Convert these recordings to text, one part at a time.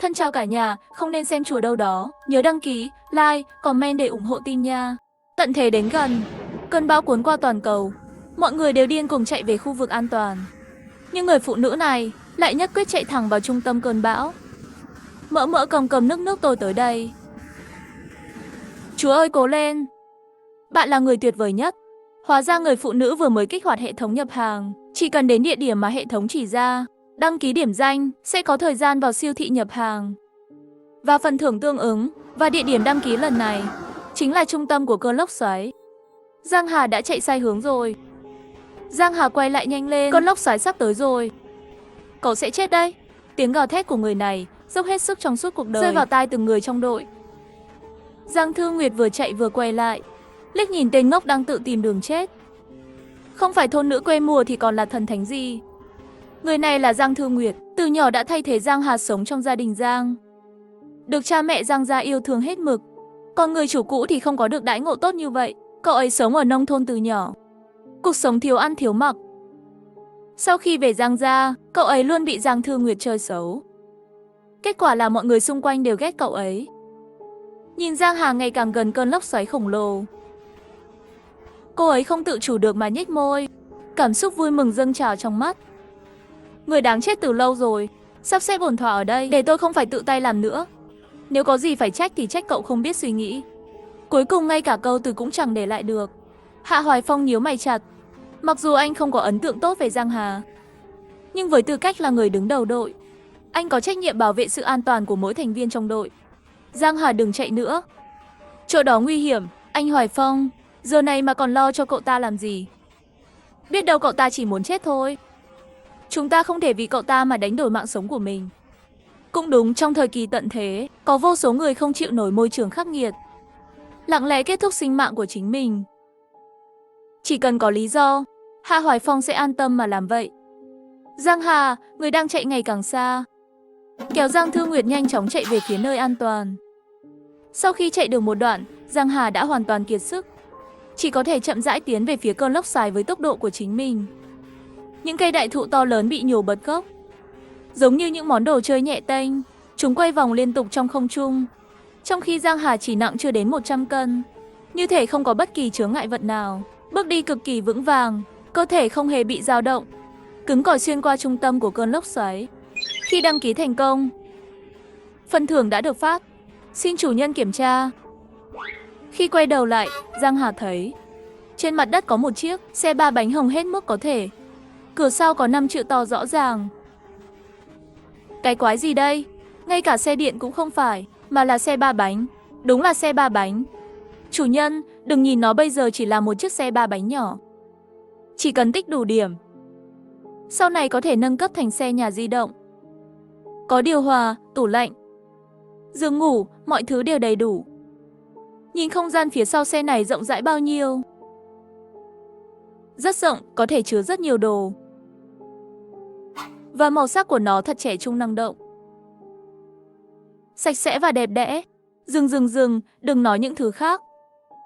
Thân chào cả nhà, không nên xem chùa đâu đó. Nhớ đăng ký, like, comment để ủng hộ team nha. Tận thế đến gần, cơn bão cuốn qua toàn cầu. Mọi người đều điên cuồng chạy về khu vực an toàn. Nhưng người phụ nữ này lại nhất quyết chạy thẳng vào trung tâm cơn bão. Mỡ cầm nước tôi tới đây. Chúa ơi cố lên. Bạn là người tuyệt vời nhất. Hóa ra người phụ nữ vừa mới kích hoạt hệ thống nhập hàng. Chỉ cần đến địa điểm mà hệ thống chỉ ra, đăng ký điểm danh, sẽ có thời gian vào siêu thị nhập hàng và phần thưởng tương ứng. Và địa điểm đăng ký lần này chính là trung tâm của cơn lốc xoáy. Giang Hà đã chạy sai hướng rồi. Giang Hà quay lại nhanh lên, cơn lốc xoáy sắp tới rồi. Cậu sẽ chết đây. Tiếng gào thét của người này dốc hết sức trong suốt cuộc đời rơi vào tai từng người trong đội. Giang Thư Nguyệt vừa chạy vừa quay lại, liếc nhìn tên ngốc đang tự tìm đường chết. Không phải thôn nữ quê mùa thì còn là thần thánh gì. Người này là Giang Thư Nguyệt, từ nhỏ đã thay thế Giang Hà sống trong gia đình Giang. Được cha mẹ Giang gia yêu thương hết mực. Còn người chủ cũ thì không có được đãi ngộ tốt như vậy. Cậu ấy sống ở nông thôn từ nhỏ, cuộc sống thiếu ăn thiếu mặc. Sau khi về Giang gia, cậu ấy luôn bị Giang Thư Nguyệt chơi xấu. Kết quả là mọi người xung quanh đều ghét cậu ấy. Nhìn Giang Hà ngày càng gần cơn lốc xoáy khổng lồ, cô ấy không tự chủ được mà nhếch môi. Cảm xúc vui mừng dâng trào trong mắt. Người đáng chết từ lâu rồi, sắp xếp ổn thỏa ở đây để tôi không phải tự tay làm nữa. Nếu có gì phải trách thì trách cậu không biết suy nghĩ. Cuối cùng ngay cả câu từ cũng chẳng để lại được. Hạ Hoài Phong nhíu mày chặt. Mặc dù anh không có ấn tượng tốt về Giang Hà, nhưng với tư cách là người đứng đầu đội, anh có trách nhiệm bảo vệ sự an toàn của mỗi thành viên trong đội. Giang Hà đừng chạy nữa. Chỗ đó nguy hiểm. Anh Hoài Phong, giờ này mà còn lo cho cậu ta làm gì? Biết đâu cậu ta chỉ muốn chết thôi. Chúng ta không thể vì cậu ta mà đánh đổi mạng sống của mình. Cũng đúng, trong thời kỳ tận thế, có vô số người không chịu nổi môi trường khắc nghiệt, lặng lẽ kết thúc sinh mạng của chính mình. Chỉ cần có lý do, Hạ Hoài Phong sẽ an tâm mà làm vậy. Giang Hà, người đang chạy ngày càng xa, kéo Giang Thư Nguyệt nhanh chóng chạy về phía nơi an toàn. Sau khi chạy được một đoạn, Giang Hà đã hoàn toàn kiệt sức, chỉ có thể chậm rãi tiến về phía cơn lốc xoáy với tốc độ của chính mình. Những cây đại thụ to lớn bị nhổ bật gốc, giống như những món đồ chơi nhẹ tênh, chúng quay vòng liên tục trong không trung. Trong khi Giang Hà chỉ nặng chưa đến 100 cân, như thể không có bất kỳ chướng ngại vật nào, bước đi cực kỳ vững vàng, cơ thể không hề bị dao động, cứng cỏi xuyên qua trung tâm của cơn lốc xoáy. Khi đăng ký thành công, phần thưởng đã được phát. Xin chủ nhân kiểm tra. Khi quay đầu lại, Giang Hà thấy trên mặt đất có một chiếc xe 3 bánh hồng hết mức có thể. Cửa sau có 5 chữ to rõ ràng. Cái quái gì đây? Ngay cả xe điện cũng không phải, mà là xe 3 bánh. Đúng là xe 3 bánh. Chủ nhân, đừng nhìn nó bây giờ chỉ là một chiếc xe 3 bánh nhỏ. Chỉ cần tích đủ điểm, sau này có thể nâng cấp thành xe nhà di động. Có điều hòa, tủ lạnh, giường ngủ, mọi thứ đều đầy đủ. Nhìn không gian phía sau xe này rộng rãi bao nhiêu. Rất rộng, có thể chứa rất nhiều đồ. Và màu sắc của nó thật trẻ trung năng động, sạch sẽ và đẹp đẽ. Dừng, đừng nói những thứ khác.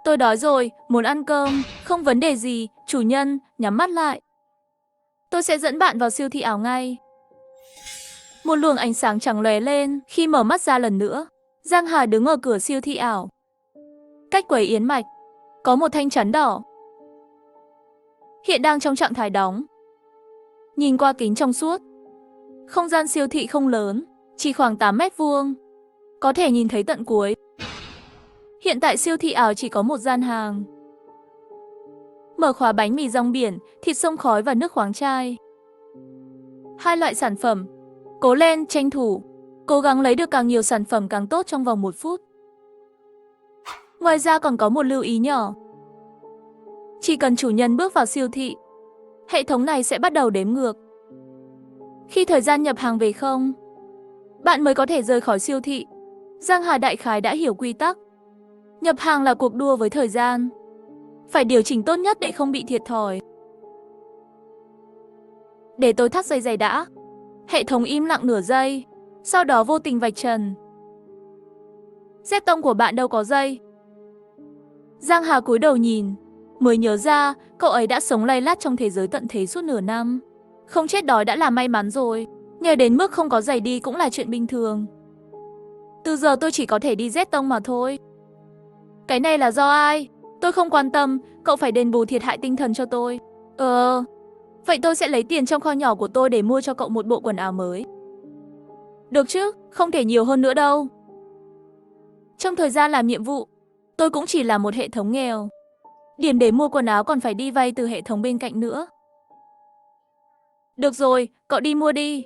Tôi đói rồi, muốn ăn cơm. Không vấn đề gì, chủ nhân, nhắm mắt lại. Tôi sẽ dẫn bạn vào siêu thị ảo ngay. Một luồng ánh sáng trắng lóe lên khi mở mắt ra lần nữa. Giang Hà đứng ở cửa siêu thị ảo. Cách quầy yến mạch có một thanh chắn đỏ, hiện đang trong trạng thái đóng. Nhìn qua kính trong suốt, không gian siêu thị không lớn, chỉ khoảng 8 mét vuông, có thể nhìn thấy tận cuối. Hiện tại siêu thị ảo chỉ có một gian hàng, mở khóa bánh mì rong biển, thịt sông khói và nước khoáng chai. 2 loại sản phẩm. Cố lên, tranh thủ, cố gắng lấy được càng nhiều sản phẩm càng tốt trong vòng 1 phút. Ngoài ra còn có một lưu ý nhỏ. Chỉ cần chủ nhân bước vào siêu thị, hệ thống này sẽ bắt đầu đếm ngược. Khi thời gian nhập hàng về không, bạn mới có thể rời khỏi siêu thị. Giang Hà đại khái đã hiểu quy tắc. Nhập hàng là cuộc đua với thời gian, phải điều chỉnh tốt nhất để không bị thiệt thòi. Để tôi thắt dây giày đã. Hệ thống im lặng nửa giây, sau đó vô tình vạch trần. Dép tông của bạn đâu có dây. Giang Hà cúi đầu nhìn, mới nhớ ra cậu ấy đã sống lay lắt trong thế giới tận thế suốt nửa năm. Không chết đói đã là may mắn rồi, nghèo đến mức không có giày đi cũng là chuyện bình thường. Từ giờ tôi chỉ có thể đi Z tông mà thôi. Cái này là do ai? Tôi không quan tâm, cậu phải đền bù thiệt hại tinh thần cho tôi. Vậy tôi sẽ lấy tiền trong kho nhỏ của tôi để mua cho cậu một bộ quần áo mới. Được chứ, không thể nhiều hơn nữa đâu. Trong thời gian làm nhiệm vụ, tôi cũng chỉ là một hệ thống nghèo. Điểm để mua quần áo còn phải đi vay từ hệ thống bên cạnh nữa. Được rồi, cậu đi mua đi.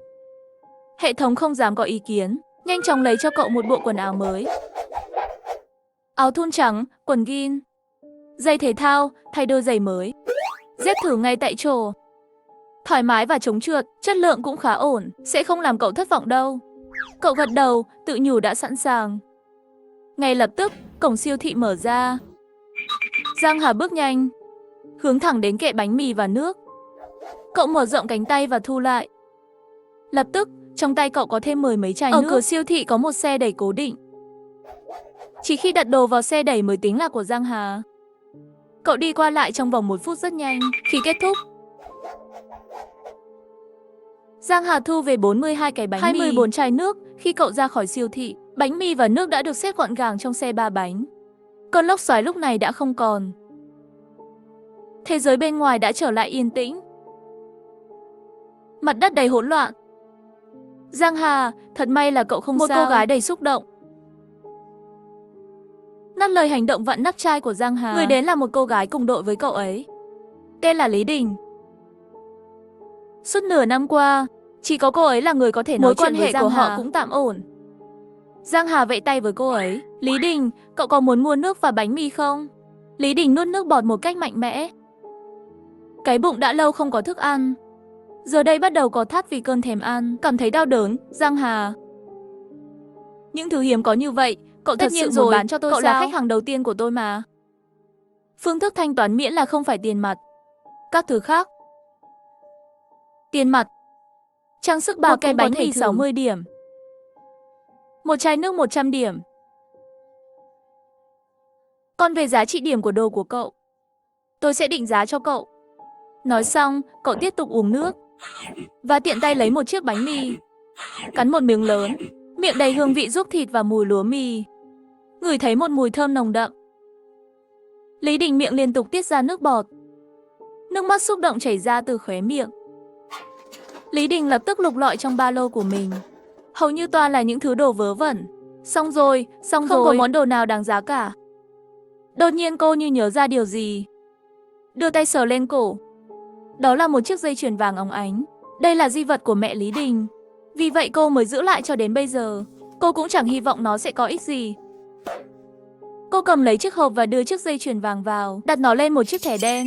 Hệ thống không dám có ý kiến, nhanh chóng lấy cho cậu một bộ quần áo mới. Áo thun trắng, quần jean, giày thể thao, thay đôi giày mới. Dép thử ngay tại chỗ. Thoải mái và chống trượt, chất lượng cũng khá ổn, sẽ không làm cậu thất vọng đâu. Cậu gật đầu, tự nhủ đã sẵn sàng. Ngay lập tức, cổng siêu thị mở ra. Giang Hà bước nhanh, hướng thẳng đến kệ bánh mì và nước. Cậu mở rộng cánh tay và thu lại. Lập tức, trong tay cậu có thêm 10 mấy chai nước. Ở cửa siêu thị có một xe đẩy cố định. Chỉ khi đặt đồ vào xe đẩy mới tính là của Giang Hà. Cậu đi qua lại trong vòng 1 phút rất nhanh. Khi kết thúc, Giang Hà thu về 42 cái bánh mì, 24 chai nước. Khi cậu ra khỏi siêu thị, bánh mì và nước đã được xếp gọn gàng trong xe 3 bánh. Cơn lốc xoáy lúc này đã không còn. Thế giới bên ngoài đã trở lại yên tĩnh. Mặt đất đầy hỗn loạn. Giang Hà, thật may là cậu không sao. Một cô gái đầy xúc động ngắt lời hành động vặn nắp chai của Giang Hà. Người đến là một cô gái cùng đội với cậu ấy. Tên là Lý Đình. Suốt nửa năm qua, chỉ có cô ấy là người có thể nói chuyện với Giang Hà. Mối quan hệ của họ cũng tạm ổn. Giang Hà vẫy tay với cô ấy. Lý Đình, cậu có muốn mua nước và bánh mì không? Lý Đình nuốt nước bọt một cách mạnh mẽ. Cái bụng đã lâu không có thức ăn, giờ đây bắt đầu có thắt vì cơn thèm ăn. Cảm thấy đau đớn, Giang Hà. Những thứ hiếm có như vậy, cậu tất nhiên muốn bán cho tôi sao? Cậu là khách hàng đầu tiên của tôi mà. Phương thức thanh toán miễn là không phải tiền mặt. Các thứ khác. Tiền mặt. Trang sức bạc, một cái bánh mì 60 điểm. Một chai nước 100 điểm. Còn về giá trị điểm của đồ của cậu, tôi sẽ định giá cho cậu. Nói xong, cậu tiếp tục uống nước và tiện tay lấy một chiếc bánh mì, cắn một miếng lớn, miệng đầy hương vị ruốc thịt và mùi lúa mì. Ngửi thấy một mùi thơm nồng đậm. Lý Đình miệng liên tục tiết ra nước bọt. Nước mắt xúc động chảy ra từ khóe miệng. Lý Đình lập tức lục lọi trong ba lô của mình. Hầu như toàn là những thứ đồ vớ vẩn. Xong rồi. Không có món đồ nào đáng giá cả. Đột nhiên cô như nhớ ra điều gì, đưa tay sờ lên cổ. Đó là một chiếc dây chuyền vàng óng ánh. Đây là di vật của mẹ Lý Đình, vì vậy cô mới giữ lại cho đến bây giờ. Cô cũng chẳng hy vọng nó sẽ có ích gì. Cô cầm lấy chiếc hộp và đưa chiếc dây chuyền vàng vào, đặt nó lên một chiếc thẻ đen.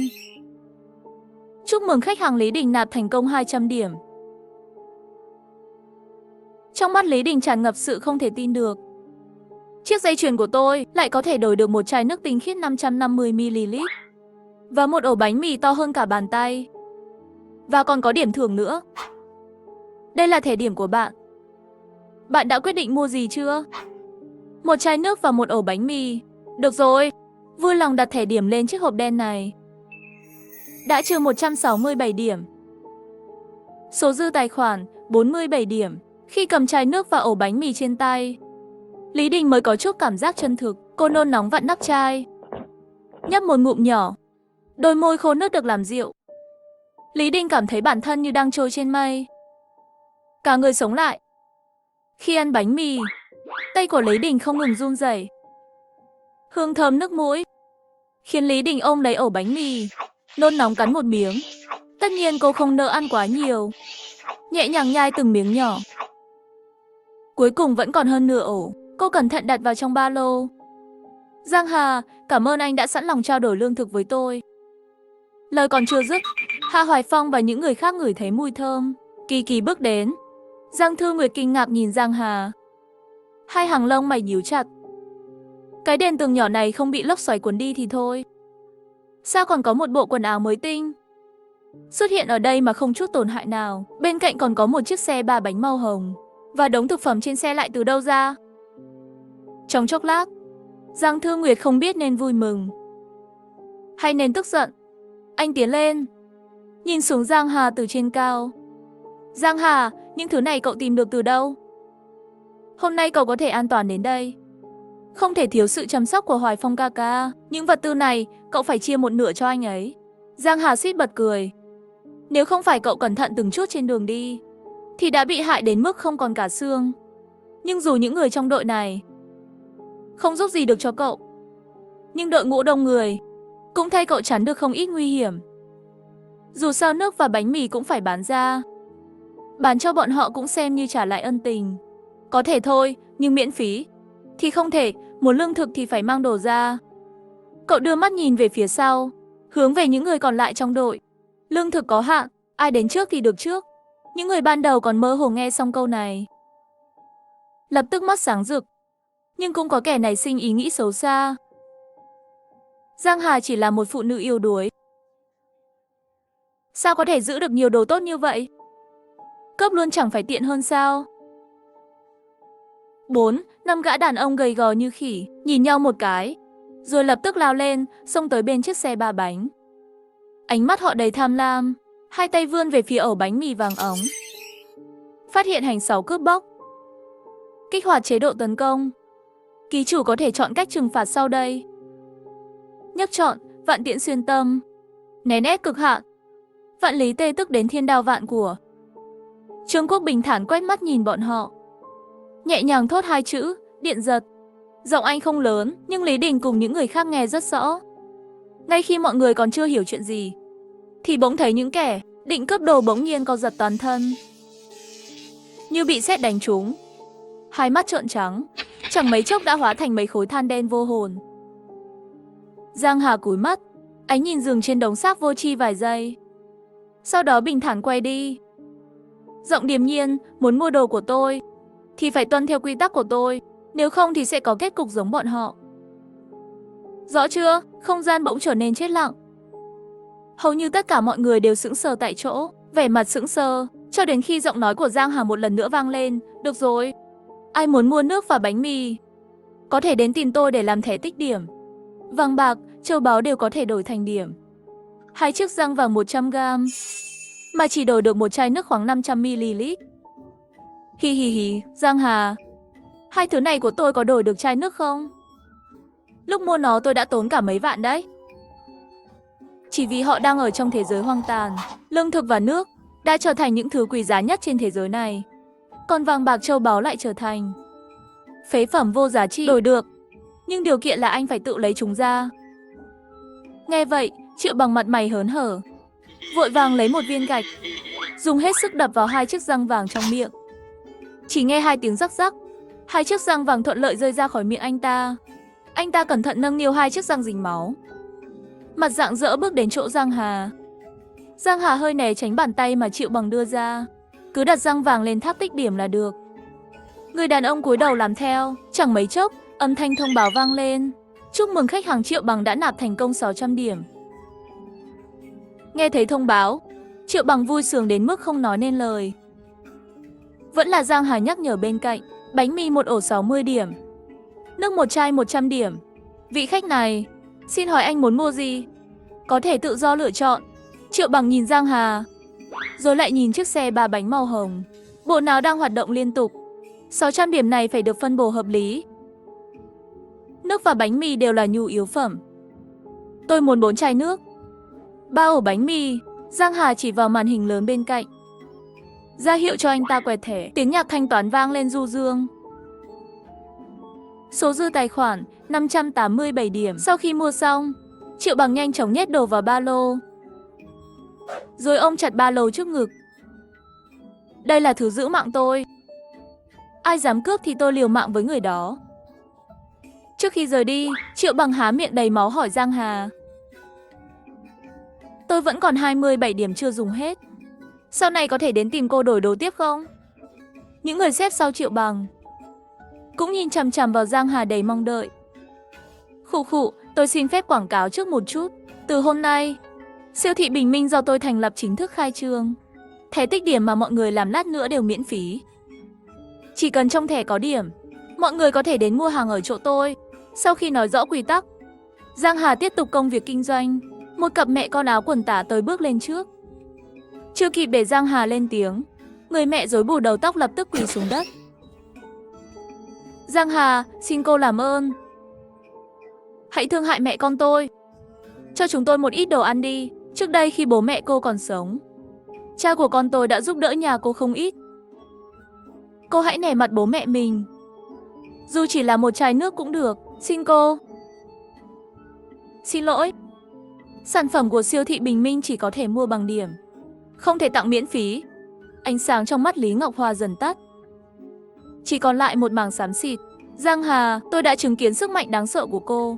Chúc mừng khách hàng Lý Đình nạp thành công 200 điểm. Trong mắt Lý Đình tràn ngập sự không thể tin được. Chiếc dây chuyền của tôi lại có thể đổi được một chai nước tinh khiết 550ml và một ổ bánh mì to hơn cả bàn tay. Và còn có điểm thưởng nữa. Đây là thẻ điểm của bạn. Bạn đã quyết định mua gì chưa? Một chai nước và một ổ bánh mì. Được rồi, vui lòng đặt thẻ điểm lên chiếc hộp đen này. Đã trừ 167 điểm. Số dư tài khoản 47 điểm. Khi cầm chai nước và ổ bánh mì trên tay, Lý Đình mới có chút cảm giác chân thực. Cô nôn nóng vặn nắp chai, nhấp một ngụm nhỏ. Đôi môi khô nứt được làm dịu. Lý Đình cảm thấy bản thân như đang trôi trên mây. Cả người sống lại. Khi ăn bánh mì, tay của Lý Đình không ngừng run rẩy. Hương thơm nước mũi khiến Lý Đình ôm lấy ổ bánh mì, nôn nóng cắn một miếng. Tất nhiên cô không nỡ ăn quá nhiều, nhẹ nhàng nhai từng miếng nhỏ. Cuối cùng vẫn còn hơn nửa ổ. Cô cẩn thận đặt vào trong ba lô. Giang Hà, cảm ơn anh đã sẵn lòng trao đổi lương thực với tôi. Lời còn chưa dứt, Hạ Hoài Phong và những người khác ngửi thấy mùi thơm. Kỳ Kỳ bước đến. Giang Thư Nguyệt kinh ngạc nhìn Giang Hà. Hai hàng lông mày nhíu chặt. Cái đền tường nhỏ này không bị lốc xoáy cuốn đi thì thôi, sao còn có một bộ quần áo mới tinh xuất hiện ở đây mà không chút tổn hại nào. Bên cạnh còn có một chiếc xe 3 bánh màu hồng. Và đống thực phẩm trên xe lại từ đâu ra? Trong chốc lát, Giang Thư Nguyệt không biết nên vui mừng hay nên tức giận. Anh tiến lên, nhìn xuống Giang Hà từ trên cao. Giang Hà, những thứ này cậu tìm được từ đâu? Hôm nay cậu có thể an toàn đến đây. Không thể thiếu sự chăm sóc của Hoài Phong ca ca. Những vật tư này, cậu phải chia một nửa cho anh ấy. Giang Hà suýt bật cười. Nếu không phải cậu cẩn thận từng chút trên đường đi, thì đã bị hại đến mức không còn cả xương. Nhưng dù những người trong đội này không giúp gì được cho cậu, nhưng đội ngũ đông người cũng thay cậu chắn được không ít nguy hiểm. Dù sao nước và bánh mì cũng phải bán ra. Bán cho bọn họ cũng xem như trả lại ân tình. Có thể thôi, nhưng miễn phí thì không thể, muốn lương thực thì phải mang đồ ra. Cậu đưa mắt nhìn về phía sau, hướng về những người còn lại trong đội. Lương thực có hạn, ai đến trước thì được trước. Những người ban đầu còn mơ hồ nghe xong câu này, lập tức mắt sáng rực. Nhưng cũng có kẻ nảy sinh ý nghĩ xấu xa. Giang Hà chỉ là một phụ nữ yếu đuối, sao có thể giữ được nhiều đồ tốt như vậy? Cướp luôn chẳng phải tiện hơn sao? 4-5 gã đàn ông gầy gò như khỉ, nhìn nhau một cái, rồi lập tức lao lên, xông tới bên chiếc xe 3 bánh. Ánh mắt họ đầy tham lam, hai tay vươn về phía ổ bánh mì vàng óng. Phát hiện hành 6 cướp bóc. Kích hoạt chế độ tấn công. Ký chủ có thể chọn cách trừng phạt sau đây. Nhấp chọn, vạn tiễn xuyên tâm. Nén ép cực hạn. Vạn lý tê tức đến thiên đao vạn của. Trương Quốc bình thản quét mắt nhìn bọn họ, nhẹ nhàng thốt 2 chữ, điện giật. Giọng anh không lớn, nhưng Lý Đình cùng những người khác nghe rất rõ. Ngay khi mọi người còn chưa hiểu chuyện gì, thì bỗng thấy những kẻ định cướp đồ bỗng nhiên co giật toàn thân, như bị sét đánh trúng. Hai mắt trợn trắng, chẳng mấy chốc đã hóa thành mấy khối than đen vô hồn. Giang Hà cúi mắt, ánh nhìn dừng trên đống xác vô tri vài giây. Sau đó bình thản quay đi. Giọng điềm nhiên, muốn mua đồ của tôi thì phải tuân theo quy tắc của tôi, nếu không thì sẽ có kết cục giống bọn họ. Rõ chưa? Không gian bỗng trở nên chết lặng. Hầu như tất cả mọi người đều sững sờ tại chỗ, vẻ mặt sững sờ, cho đến khi giọng nói của Giang Hà một lần nữa vang lên. Được rồi, ai muốn mua nước và bánh mì, có thể đến tìm tôi để làm thẻ tích điểm. Vàng bạc, châu báu đều có thể đổi thành điểm. 2 chiếc răng vàng 100g, mà chỉ đổi được một chai nước khoáng 500ml. Hi hi hi, Giang Hà, 2 thứ này của tôi có đổi được chai nước không? Lúc mua nó tôi đã tốn cả mấy vạn đấy. Chỉ vì họ đang ở trong thế giới hoang tàn, lương thực và nước đã trở thành những thứ quý giá nhất trên thế giới này. Còn vàng bạc châu báu lại trở thành phế phẩm vô giá trị. Đổi được, nhưng điều kiện là anh phải tự lấy chúng ra. Nghe vậy, Triệu Bằng mặt mày hớn hở, vội vàng lấy một viên gạch, dùng hết sức đập vào 2 chiếc răng vàng trong miệng. Chỉ nghe 2 tiếng rắc rắc, 2 chiếc răng vàng thuận lợi rơi ra khỏi miệng anh ta. Anh ta cẩn thận nâng niu 2 chiếc răng dính máu, mặt rạng rỡ bước đến chỗ Giang Hà. Giang Hà hơi né tránh bàn tay mà Triệu Bằng đưa ra, cứ đặt răng vàng lên tháp tích điểm là được. Người đàn ông cúi đầu làm theo, chẳng mấy chốc, âm thanh thông báo vang lên. Chúc mừng khách hàng Triệu Bằng đã nạp thành công 600 điểm. Nghe thấy thông báo, Triệu Bằng vui sướng đến mức không nói nên lời. Vẫn là Giang Hà nhắc nhở bên cạnh, bánh mì một ổ 60 điểm, nước một chai 100 điểm. Vị khách này, xin hỏi anh muốn mua gì? Có thể tự do lựa chọn. Triệu Bằng nhìn Giang Hà, rồi lại nhìn chiếc xe 3 bánh màu hồng, bộ nào đang hoạt động liên tục. 600 điểm này phải được phân bổ hợp lý. Nước và bánh mì đều là nhu yếu phẩm. Tôi muốn 4 chai nước, 3 ổ bánh mì. Giang Hà chỉ vào màn hình lớn bên cạnh, ra hiệu cho anh ta quẹt thẻ. Tiếng nhạc thanh toán vang lên du dương. Số dư tài khoản 587 điểm. Sau khi mua xong, Triệu Bằng nhanh chóng nhét đồ vào ba lô, rồi ôm chặt ba lô trước ngực. Đây là thứ giữ mạng tôi, ai dám cướp thì tôi liều mạng với người đó. Trước khi rời đi, Triệu Bằng há miệng đầy máu hỏi Giang Hà, tôi vẫn còn 27 điểm chưa dùng hết, sau này có thể đến tìm cô đổi đồ tiếp không? Những người xếp sau Triệu Bằng cũng nhìn chằm chằm vào Giang Hà đầy mong đợi. Khụ khụ, tôi xin phép quảng cáo trước một chút. Từ hôm nay, siêu thị Bình Minh do tôi thành lập chính thức khai trương. Thẻ tích điểm mà mọi người làm lát nữa đều miễn phí. Chỉ cần trong thẻ có điểm, mọi người có thể đến mua hàng ở chỗ tôi. Sau khi nói rõ quy tắc, Giang Hà tiếp tục công việc kinh doanh. Một cặp mẹ con áo quần tả tới bước lên trước. Chưa kịp để Giang Hà lên tiếng, người mẹ rối bù đầu tóc lập tức quỳ xuống đất. Giang Hà, xin cô làm ơn. Hãy thương hại mẹ con tôi. Cho chúng tôi một ít đồ ăn đi. Trước đây khi bố mẹ cô còn sống, cha của con tôi đã giúp đỡ nhà cô không ít. Cô hãy nể mặt bố mẹ mình. Dù chỉ là một chai nước cũng được, xin cô. Xin lỗi. Sản phẩm của siêu thị Bình Minh chỉ có thể mua bằng điểm, không thể tặng miễn phí. Ánh sáng trong mắt Lý Ngọc Hoa dần tắt. Chỉ còn lại một mảng xám xịt. Giang Hà, tôi đã chứng kiến sức mạnh đáng sợ của cô.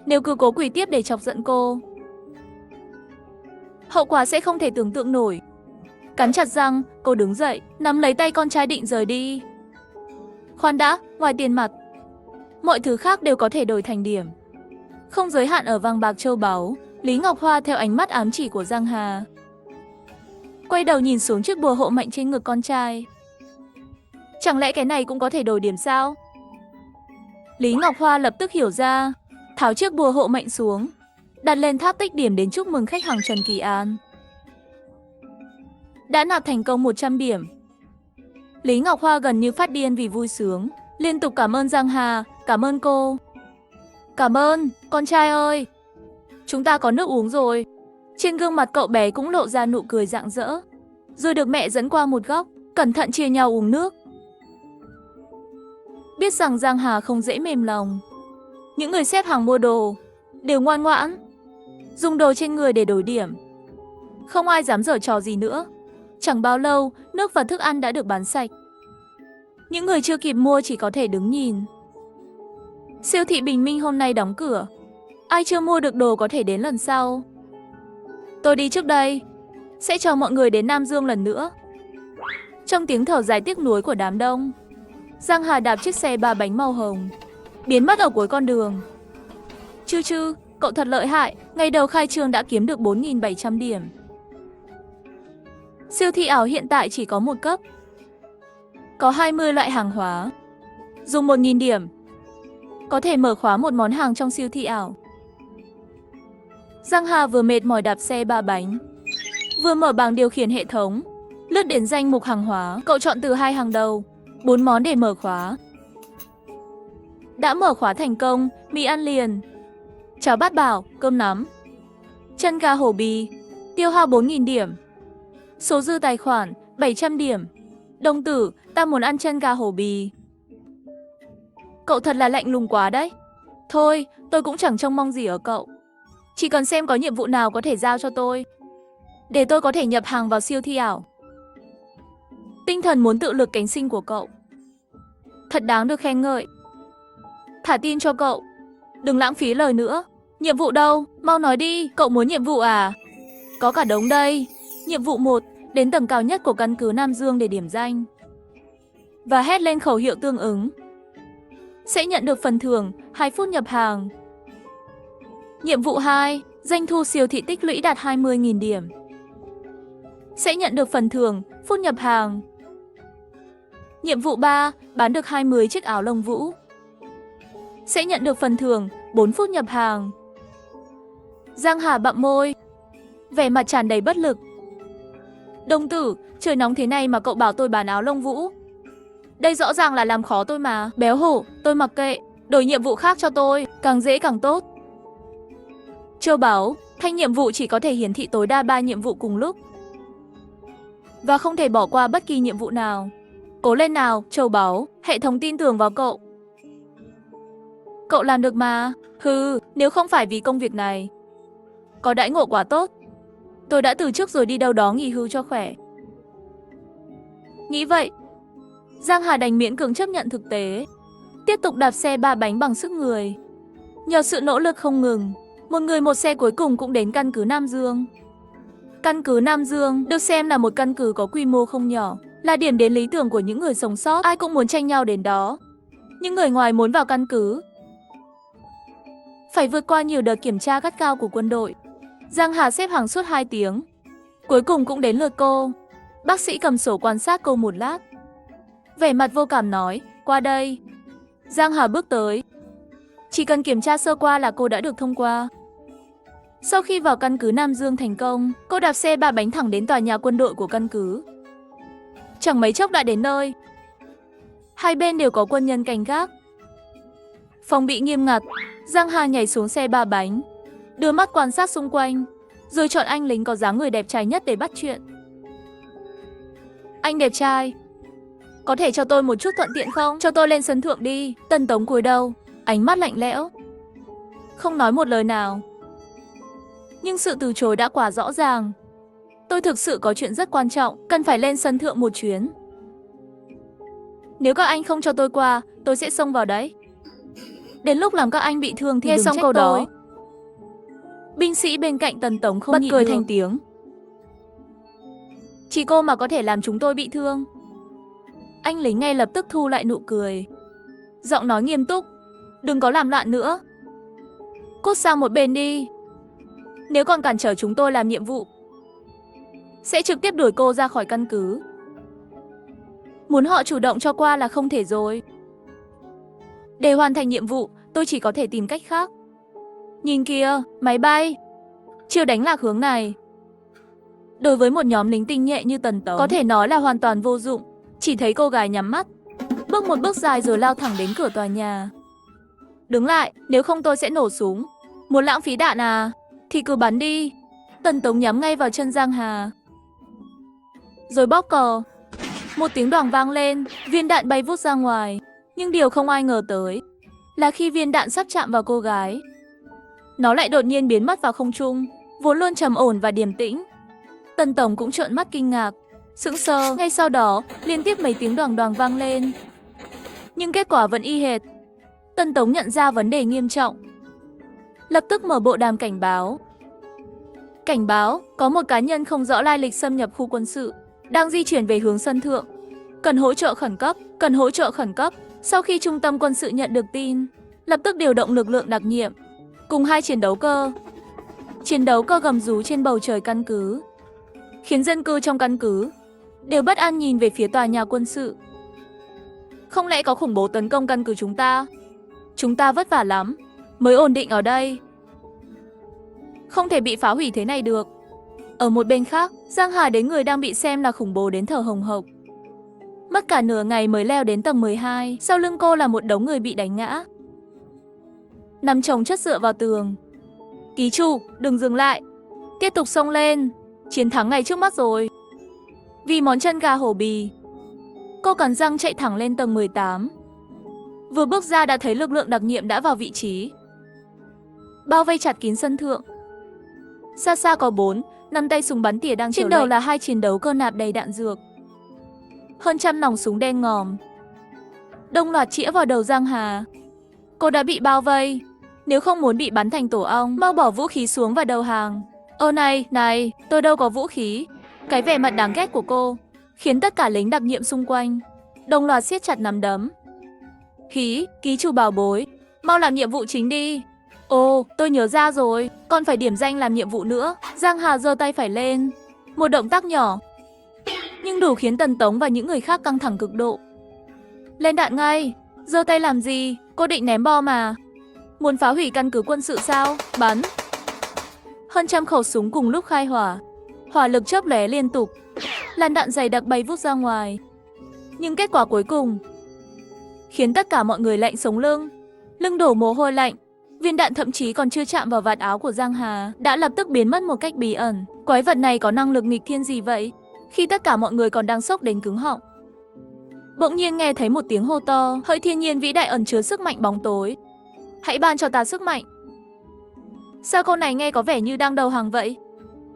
Nếu cứ cố quỳ tiếp để chọc giận cô, hậu quả sẽ không thể tưởng tượng nổi. Cắn chặt răng, cô đứng dậy, nắm lấy tay con trai định rời đi. Khoan đã, ngoài tiền mặt, mọi thứ khác đều có thể đổi thành điểm, không giới hạn ở vàng bạc châu báu. Lý Ngọc Hoa theo ánh mắt ám chỉ của Giang Hà, quay đầu nhìn xuống chiếc bùa hộ mệnh trên ngực con trai. Chẳng lẽ cái này cũng có thể đổi điểm sao? Lý Ngọc Hoa lập tức hiểu ra, tháo chiếc bùa hộ mệnh xuống, đặt lên tháp tích điểm đến chúc mừng khách hàng Trần Kỳ An. Đã nạp thành công 100 điểm. Lý Ngọc Hoa gần như phát điên vì vui sướng, liên tục cảm ơn Giang Hà, cảm ơn cô. Cảm ơn, con trai ơi. Chúng ta có nước uống rồi. Trên gương mặt cậu bé cũng lộ ra nụ cười rạng rỡ, rồi được mẹ dẫn qua một góc, cẩn thận chia nhau uống nước. Biết rằng Giang Hà không dễ mềm lòng, những người xếp hàng mua đồ đều ngoan ngoãn, dùng đồ trên người để đổi điểm. Không ai dám giở trò gì nữa. Chẳng bao lâu, nước và thức ăn đã được bán sạch. Những người chưa kịp mua chỉ có thể đứng nhìn. Siêu thị Bình Minh hôm nay đóng cửa. Ai chưa mua được đồ có thể đến lần sau. Tôi đi trước đây, sẽ chờ mọi người đến Nam Dương lần nữa. Trong tiếng thở dài tiếc nuối của đám đông, Giang Hà đạp chiếc xe 3 bánh màu hồng, biến mất ở cuối con đường. Chư, cậu thật lợi hại, ngày đầu khai trương đã kiếm được 4.700 điểm. Siêu thị ảo hiện tại chỉ có một cấp, có 20 loại hàng hóa. Dùng 1.000 điểm, có thể mở khóa một món hàng trong siêu thị ảo. Giang Hà vừa mệt mỏi đạp xe 3 bánh, vừa mở bảng điều khiển hệ thống, lướt đến danh mục hàng hóa. Cậu chọn từ 2 hàng đầu, 4 món để mở khóa. Đã mở khóa thành công, mì ăn liền, cháo bát bảo, cơm nắm, chân gà hổ bì, tiêu hao 4.000 điểm. Số dư tài khoản 700 điểm. Đồng tử, ta muốn ăn chân gà hổ bì. Cậu thật là lạnh lùng quá đấy. Thôi, tôi cũng chẳng trông mong gì ở cậu. Chỉ cần xem có nhiệm vụ nào có thể giao cho tôi, để tôi có thể nhập hàng vào siêu thị ảo. Tinh thần muốn tự lực cánh sinh của cậu thật đáng được khen ngợi. Thả tin cho cậu, đừng lãng phí lời nữa. Nhiệm vụ đâu? Mau nói đi, cậu muốn nhiệm vụ à? Có cả đống đây. Nhiệm vụ 1, đến tầng cao nhất của căn cứ Nam Dương để điểm danh và hét lên khẩu hiệu tương ứng, sẽ nhận được phần thưởng 2 phút nhập hàng. Nhiệm vụ 2, doanh thu siêu thị tích lũy đạt 20.000 điểm, sẽ nhận được phần thưởng phút nhập hàng. Nhiệm vụ 3, bán được 20 chiếc áo lông vũ, sẽ nhận được phần thưởng 4 phút nhập hàng. Giang Hà bặm môi, vẻ mặt tràn đầy bất lực. Đồng tử, trời nóng thế này mà cậu bảo tôi bán áo lông vũ. Đây rõ ràng là làm khó tôi mà. Béo hổ, tôi mặc kệ, đổi nhiệm vụ khác cho tôi, càng dễ càng tốt. Châu báu, thanh nhiệm vụ chỉ có thể hiển thị tối đa 3 nhiệm vụ cùng lúc, và không thể bỏ qua bất kỳ nhiệm vụ nào. Cố lên nào, châu báu, hệ thống tin tưởng vào cậu. Cậu làm được mà. Hừ, nếu không phải vì công việc này, có đãi ngộ quá tốt, tôi đã từ chức rồi đi đâu đó nghỉ hưu cho khỏe. Nghĩ vậy, Giang Hà đành miễn cưỡng chấp nhận thực tế, tiếp tục đạp xe 3 bánh bằng sức người. Nhờ sự nỗ lực không ngừng, một người một xe cuối cùng cũng đến căn cứ Nam Dương. Căn cứ Nam Dương được xem là một căn cứ có quy mô không nhỏ, là điểm đến lý tưởng của những người sống sót, ai cũng muốn tranh nhau đến đó. Những người ngoài muốn vào căn cứ phải vượt qua nhiều đợt kiểm tra gắt gao của quân đội. Giang Hà xếp hàng suốt 2 tiếng, cuối cùng cũng đến lượt cô. Bác sĩ cầm sổ quan sát cô một lát, vẻ mặt vô cảm nói, qua đây. Giang Hà bước tới. Chỉ cần kiểm tra sơ qua là cô đã được thông qua. Sau khi vào căn cứ Nam Dương thành công, cô đạp xe 3 bánh thẳng đến tòa nhà quân đội của căn cứ. Chẳng mấy chốc đã đến nơi. Hai bên đều có quân nhân canh gác. Phòng bị nghiêm ngặt. Giang Hà nhảy xuống xe ba bánh, đưa mắt quan sát xung quanh, rồi chọn anh lính có dáng người đẹp trai nhất để bắt chuyện. Anh đẹp trai, có thể cho tôi một chút thuận tiện không? Cho tôi lên sân thượng đi. Tần Tống cúi đầu, ánh mắt lạnh lẽo, không nói một lời nào. Nhưng sự từ chối đã quá rõ ràng. Tôi thực sự có chuyện rất quan trọng, cần phải lên sân thượng một chuyến. Nếu các anh không cho tôi qua, tôi sẽ xông vào đấy. Đến lúc làm các anh bị thương thì đừng trách câu đó. Binh sĩ bên cạnh Tần Tống không nhịn cười thành tiếng. Chỉ cô mà có thể làm chúng tôi bị thương. Anh lính ngay lập tức thu lại nụ cười, giọng nói nghiêm túc. Đừng có làm loạn nữa. Cút sang một bên đi. Nếu còn cản trở chúng tôi làm nhiệm vụ, sẽ trực tiếp đuổi cô ra khỏi căn cứ. Muốn họ chủ động cho qua là không thể rồi. Để hoàn thành nhiệm vụ, tôi chỉ có thể tìm cách khác. Nhìn kìa, máy bay. Chiều đánh lạc hướng này. Đối với một nhóm lính tinh nhuệ như Tần Tống, có thể nói là hoàn toàn vô dụng. Chỉ thấy cô gái nhắm mắt, bước một bước dài rồi lao thẳng đến cửa tòa nhà. Đứng lại, nếu không tôi sẽ nổ súng. Muốn lãng phí đạn à? Thì cứ bắn đi. Tần Tống nhắm ngay vào chân Giang Hà, rồi bóp cò. Một tiếng đoàng vang lên, viên đạn bay vút ra ngoài. Nhưng điều không ai ngờ tới là khi viên đạn sắp chạm vào cô gái, nó lại đột nhiên biến mất vào không trung. Vốn luôn trầm ổn và điềm tĩnh, Tần Tống cũng trợn mắt kinh ngạc, sững sờ. Ngay sau đó, liên tiếp mấy tiếng đoàng đoàng vang lên. Nhưng kết quả vẫn y hệt. Tần Tống nhận ra vấn đề nghiêm trọng, lập tức mở bộ đàm cảnh báo. Cảnh báo, có một cá nhân không rõ lai lịch xâm nhập khu quân sự, đang di chuyển về hướng sân thượng. Cần hỗ trợ khẩn cấp, cần hỗ trợ khẩn cấp. Sau khi trung tâm quân sự nhận được tin, lập tức điều động lực lượng đặc nhiệm cùng 2 chiến đấu cơ. Chiến đấu cơ gầm rú trên bầu trời căn cứ, khiến dân cư trong căn cứ đều bất an nhìn về phía tòa nhà quân sự. Không lẽ có khủng bố tấn công căn cứ chúng ta? Chúng ta vất vả lắm mới ổn định ở đây, không thể bị phá hủy thế này được. Ở một bên khác, Giang Hà đến người đang bị xem là khủng bố đến thở hồng hộc. Mất cả nửa ngày mới leo đến tầng 12, sau lưng cô là một đống người bị đánh ngã, nằm chồng chất dựa vào tường. Ký chủ, đừng dừng lại, tiếp tục xông lên, chiến thắng ngay trước mắt rồi. Vì món chân gà hổ bì, cô cắn răng chạy thẳng lên tầng 18. Vừa bước ra đã thấy lực lượng đặc nhiệm đã vào vị trí, bao vây chặt kín sân thượng. Xa xa có 4-5 tay súng bắn tỉa đang trên đầu là 2 chiến đấu cơ nạp đầy đạn dược. Hơn trăm nòng súng đen ngòm đồng loạt chĩa vào đầu Giang Hà. Cô đã bị bao vây, nếu không muốn bị bắn thành tổ ong, mau bỏ vũ khí xuống và đầu hàng. Ơ này, tôi đâu có vũ khí. Cái vẻ mặt đáng ghét của cô khiến tất cả lính đặc nhiệm xung quanh đồng loạt siết chặt nắm đấm. Ký chủ bảo bối, mau làm nhiệm vụ chính đi. Ồ, tôi nhớ ra rồi, còn phải điểm danh làm nhiệm vụ nữa. Giang Hà giơ tay phải lên, một động tác nhỏ nhưng đủ khiến Tần Tống và những người khác căng thẳng cực độ. Lên đạn ngay. Giơ tay làm gì? Cô định ném bom mà. Muốn phá hủy căn cứ quân sự sao? Bắn. Hơn trăm khẩu súng cùng lúc khai hỏa, hỏa lực chớp lóe liên tục, làn đạn dày đặc bay vút ra ngoài. Nhưng kết quả cuối cùng khiến tất cả mọi người lạnh sống lưng đổ mồ hôi lạnh. Viên đạn thậm chí còn chưa chạm vào vạt áo của Giang Hà đã lập tức biến mất một cách bí ẩn. Quái vật này có năng lực nghịch thiên gì vậy? Khi tất cả mọi người còn đang sốc đến cứng họng, bỗng nhiên nghe thấy một tiếng hô to: hỡi thiên nhiên vĩ đại ẩn chứa sức mạnh bóng tối, hãy ban cho ta sức mạnh. Sao câu này nghe có vẻ như đang đầu hàng vậy?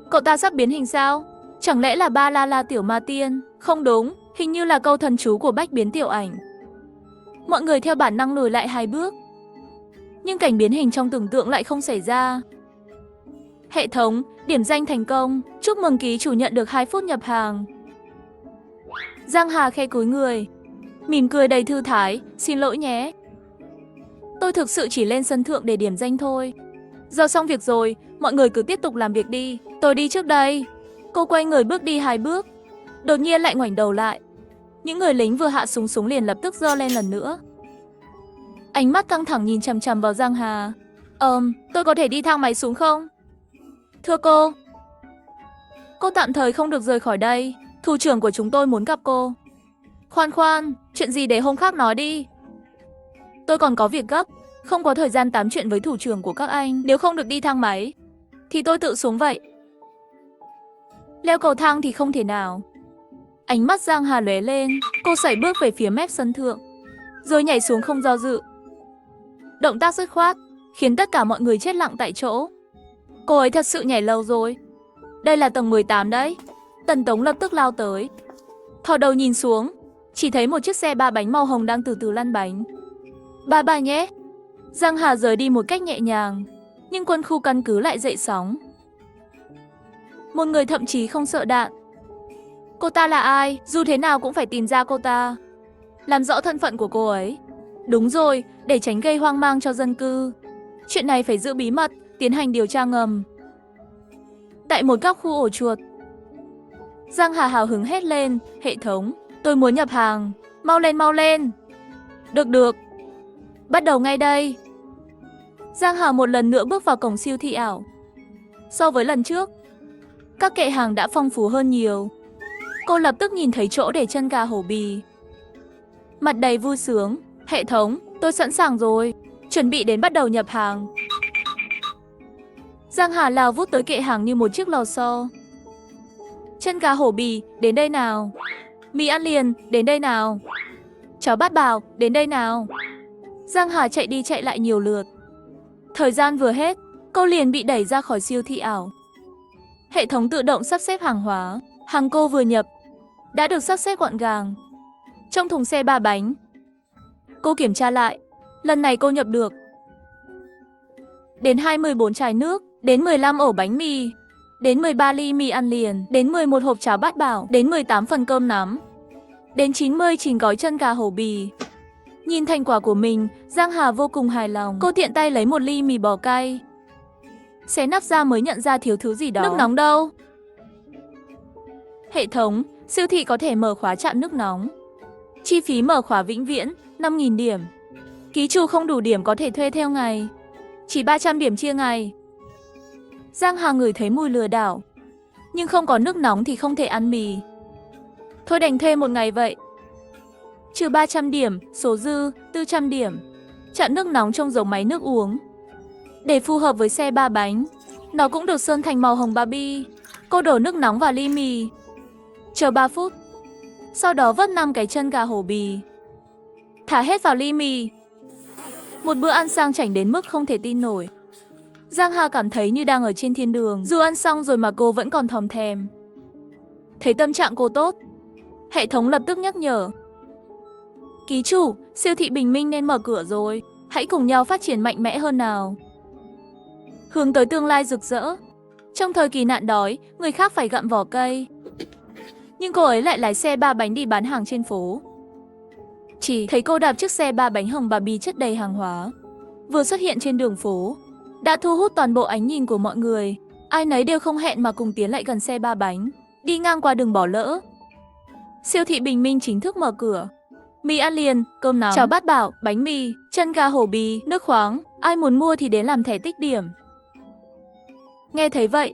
Cậu ta sắp biến hình sao? Chẳng lẽ là Ba La La tiểu ma tiên? Không đúng, hình như là câu thần chú của Bách Biến Tiểu Ảnh. Mọi người theo bản năng lùi lại 2 bước. Nhưng cảnh biến hình trong tưởng tượng lại không xảy ra. Hệ thống, điểm danh thành công, chúc mừng ký chủ nhận được 2 phút nhập hàng. Giang Hà khe cúi người, mỉm cười đầy thư thái, xin lỗi nhé. Tôi thực sự chỉ lên sân thượng để điểm danh thôi. Giờ xong việc rồi, mọi người cứ tiếp tục làm việc đi, tôi đi trước đây. Cô quay người bước đi 2 bước, đột nhiên lại ngoảnh đầu lại. Những người lính vừa hạ súng liền lập tức giơ lên lần nữa. Ánh mắt căng thẳng nhìn chằm chằm vào Giang Hà. Tôi có thể đi thang máy xuống không? Thưa cô tạm thời không được rời khỏi đây. Thủ trưởng của chúng tôi muốn gặp cô. Khoan khoan, chuyện gì để hôm khác nói đi. Tôi còn có việc gấp, không có thời gian tám chuyện với thủ trưởng của các anh. Nếu không được đi thang máy, thì tôi tự xuống vậy. Leo cầu thang thì không thể nào. Ánh mắt Giang Hà lóe lên, cô sải bước về phía mép sân thượng, rồi nhảy xuống không do dự. Động tác dứt khoát, khiến tất cả mọi người chết lặng tại chỗ. Cô ấy thật sự nhảy lâu rồi. Đây là tầng 18 đấy. Tần Tống lập tức lao tới. Thò đầu nhìn xuống, chỉ thấy một chiếc xe ba bánh màu hồng đang từ từ lăn bánh. Bye nhé. Giang Hà rời đi một cách nhẹ nhàng, nhưng quân khu căn cứ lại dậy sóng. Một người thậm chí không sợ đạn. Cô ta là ai? Dù thế nào cũng phải tìm ra cô ta, làm rõ thân phận của cô ấy. Đúng rồi, để tránh gây hoang mang cho dân cư. Chuyện này phải giữ bí mật, tiến hành điều tra ngầm. Tại một góc khu ổ chuột, Giang Hà hào hứng hét lên, hệ thống, tôi muốn nhập hàng, mau lên mau lên. Được, bắt đầu ngay đây. Giang Hà một lần nữa bước vào cổng siêu thị ảo. So với lần trước, các kệ hàng đã phong phú hơn nhiều. Cô lập tức nhìn thấy chỗ để chân gà hổ bì. Mặt đầy vui sướng, hệ thống, tôi sẵn sàng rồi, chuẩn bị đến bắt đầu nhập hàng. Giang Hà lao vút tới kệ hàng như một chiếc lò xo. Chân gà hổ bì, đến đây nào. Mì ăn liền, đến đây nào. Cháo bát bảo, đến đây nào. Giang Hà chạy đi chạy lại nhiều lượt. Thời gian vừa hết, cô liền bị đẩy ra khỏi siêu thị ảo. Hệ thống tự động sắp xếp hàng hóa, hàng cô vừa nhập đã được sắp xếp gọn gàng trong thùng xe ba bánh. Cô kiểm tra lại, lần này cô nhập được đến 24 chai nước, đến 15 ổ bánh mì, đến 13 ly mì ăn liền, đến 11 hộp cháo bát bảo, đến 18 phần cơm nắm, đến 99 gói chân gà hổ bì. Nhìn thành quả của mình, Giang Hà vô cùng hài lòng. Cô tiện tay lấy một ly mì bò cay, xé nắp ra mới nhận ra thiếu thứ gì đó. Nước nóng đâu? Hệ thống, siêu thị có thể mở khóa trạm nước nóng. Chi phí mở khóa vĩnh viễn, 5.000 điểm. Ký chủ không đủ điểm có thể thuê theo ngày. Chỉ 300 điểm chia ngày. Giang Hà ngửi thấy mùi lừa đảo. Nhưng không có nước nóng thì không thể ăn mì. Thôi đành thuê một ngày vậy. Trừ 300 điểm, số dư, 400 điểm. Chặn nước nóng trông giống máy nước uống. Để phù hợp với xe ba bánh, nó cũng được sơn thành màu hồng Barbie. Cô đổ nước nóng vào ly mì. Chờ 3 phút. Sau đó vớt 5 cái chân gà hổ bì, thả hết vào ly mì. Một bữa ăn sang chảnh đến mức không thể tin nổi. Giang Hà cảm thấy như đang ở trên thiên đường. Dù ăn xong rồi mà cô vẫn còn thòm thèm. Thấy tâm trạng cô tốt, hệ thống lập tức nhắc nhở. Ký chủ, siêu thị Bình Minh nên mở cửa rồi. Hãy cùng nhau phát triển mạnh mẽ hơn nào. Hướng tới tương lai rực rỡ. Trong thời kỳ nạn đói, người khác phải gặm vỏ cây, nhưng cô ấy lại lái xe ba bánh đi bán hàng trên phố. Chỉ thấy cô đạp chiếc xe ba bánh hồng Barbie chất đầy hàng hóa, vừa xuất hiện trên đường phố, đã thu hút toàn bộ ánh nhìn của mọi người. Ai nấy đều không hẹn mà cùng tiến lại gần xe ba bánh, đi ngang qua đừng bỏ lỡ. Siêu thị Bình Minh chính thức mở cửa. Mì ăn liền, cơm nắm, cháo bát bảo, bánh mì, chân gà hổ bì, nước khoáng. Ai muốn mua thì đến làm thẻ tích điểm. Nghe thấy vậy,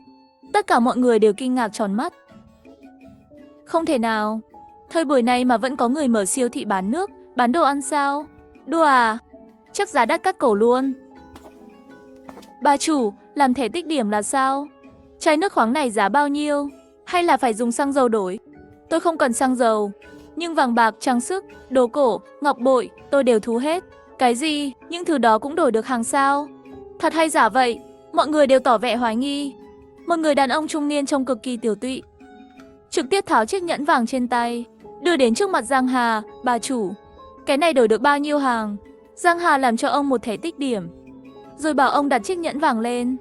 tất cả mọi người đều kinh ngạc tròn mắt. Không thể nào, thời buổi này mà vẫn có người mở siêu thị bán nước, bán đồ ăn sao? Đùa à? Chắc giá đắt cắt cổ luôn. Bà chủ, làm thẻ tích điểm là sao? Chai nước khoáng này giá bao nhiêu? Hay là phải dùng xăng dầu đổi? Tôi không cần xăng dầu, nhưng vàng bạc, trang sức, đồ cổ, ngọc bội, tôi đều thu hết. Cái gì? Những thứ đó cũng đổi được hàng sao? Thật hay giả vậy? Mọi người đều tỏ vẻ hoài nghi. Một người đàn ông trung niên trông cực kỳ tiểu tụy trực tiếp tháo chiếc nhẫn vàng trên tay, đưa đến trước mặt Giang Hà. Bà chủ, cái này đổi được bao nhiêu hàng? Giang Hà làm cho ông một thẻ tích điểm, rồi bảo ông đặt chiếc nhẫn vàng lên.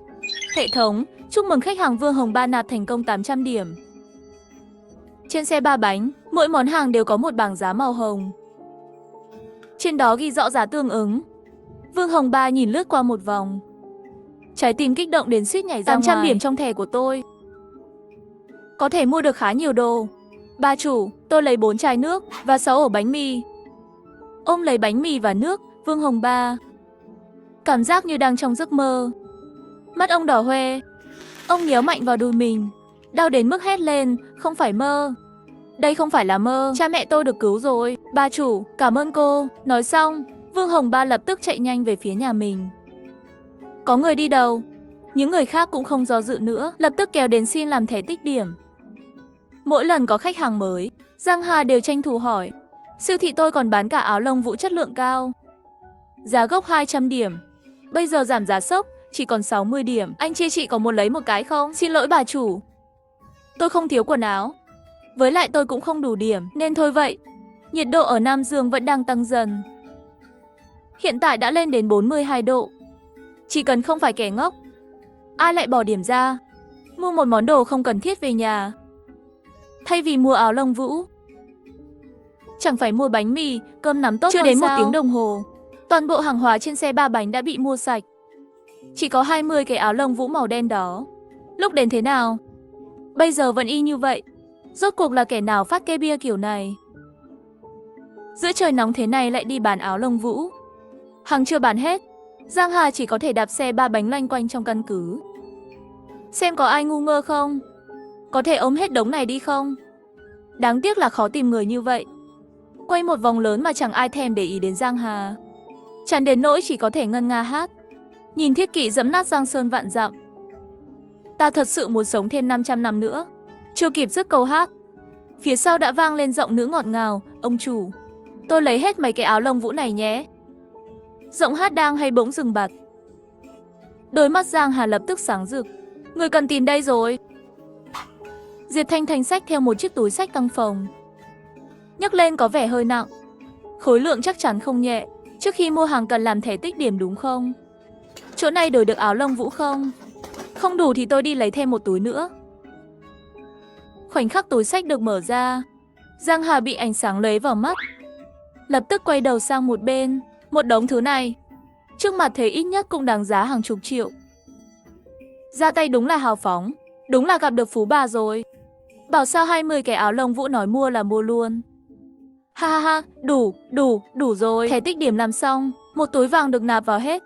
Hệ thống, chúc mừng khách hàng Vương Hồng Ba nạp thành công 800 điểm. Trên xe ba bánh, mỗi món hàng đều có một bảng giá màu hồng. Trên đó ghi rõ giá tương ứng. Vương Hồng Ba nhìn lướt qua một vòng, trái tim kích động đến suýt nhảy ra ngoài. 800 điểm trong thẻ của tôi có thể mua được khá nhiều đồ. Bà chủ, tôi lấy 4 chai nước và 6 ổ bánh mì. Ông lấy bánh mì và nước, Vương Hồng Ba cảm giác như đang trong giấc mơ. Mắt ông đỏ hoe, ông nhéo mạnh vào đùi mình, đau đến mức hét lên, không phải mơ. Đây không phải là mơ, cha mẹ tôi được cứu rồi. Bà chủ, cảm ơn cô. Nói xong, Vương Hồng Ba lập tức chạy nhanh về phía nhà mình. Có người đi đầu. Những người khác cũng không do dự nữa, lập tức kéo đến xin làm thẻ tích điểm. Mỗi lần có khách hàng mới, Giang Hà đều tranh thủ hỏi. Siêu thị tôi còn bán cả áo lông vũ chất lượng cao. Giá gốc 200 điểm. Bây giờ giảm giá sốc, chỉ còn 60 điểm. Anh chia chị có muốn lấy một cái không? Xin lỗi bà chủ. Tôi không thiếu quần áo. Với lại tôi cũng không đủ điểm, nên thôi vậy. Nhiệt độ ở Nam Dương vẫn đang tăng dần. Hiện tại đã lên đến 42 độ. Chỉ cần không phải kẻ ngốc, ai lại bỏ điểm ra, mua một món đồ không cần thiết về nhà. Thay vì mua áo lông vũ, chẳng phải mua bánh mì, cơm nắm tốt. Chưa đến một tiếng đồng hồ, toàn bộ hàng hóa trên xe ba bánh đã bị mua sạch. Chỉ có 20 cái áo lông vũ màu đen đó. Lúc đến thế nào, bây giờ vẫn y như vậy. Rốt cuộc là kẻ nào phát cái bia kiểu này? Giữa trời nóng thế này lại đi bán áo lông vũ. Hàng chưa bán hết, Giang Hà chỉ có thể đạp xe ba bánh loanh quanh trong căn cứ. Xem có ai ngu ngơ không? Có thể ôm hết đống này đi không? Đáng tiếc là khó tìm người như vậy. Quay một vòng lớn mà chẳng ai thèm để ý đến Giang Hà. Chẳng đến nỗi chỉ có thể ngân nga hát. Nhìn Thiết Kỵ dẫm nát Giang Sơn vạn dặm. Ta thật sự muốn sống thêm 500 năm nữa. Chưa kịp dứt câu hát, phía sau đã vang lên giọng nữ ngọt ngào. Ông chủ, tôi lấy hết mấy cái áo lông vũ này nhé. Giọng hát đang hay bỗng dừng bặt. Đôi mắt Giang Hà lập tức sáng rực. Người cần tìm đây rồi. Diệp Thanh Thanh xách theo một chiếc túi xách căng phồng. Nhấc lên có vẻ hơi nặng. Khối lượng chắc chắn không nhẹ. Trước khi mua hàng cần làm thẻ tích điểm đúng không? Chỗ này đổi được áo lông vũ không? Không đủ thì tôi đi lấy thêm một túi nữa. Khoảnh khắc túi xách được mở ra, Giang Hà bị ánh sáng lấy vào mắt. Lập tức quay đầu sang một bên. Một đống thứ này, trước mặt thấy ít nhất cũng đáng giá hàng chục triệu. Ra tay đúng là hào phóng. Đúng là gặp được phú bà rồi. Bảo sao 20 cái áo lông vũ nói mua là mua luôn. Ha ha ha, đủ rồi. Thẻ tích điểm làm xong, một túi vàng được nạp vào hết.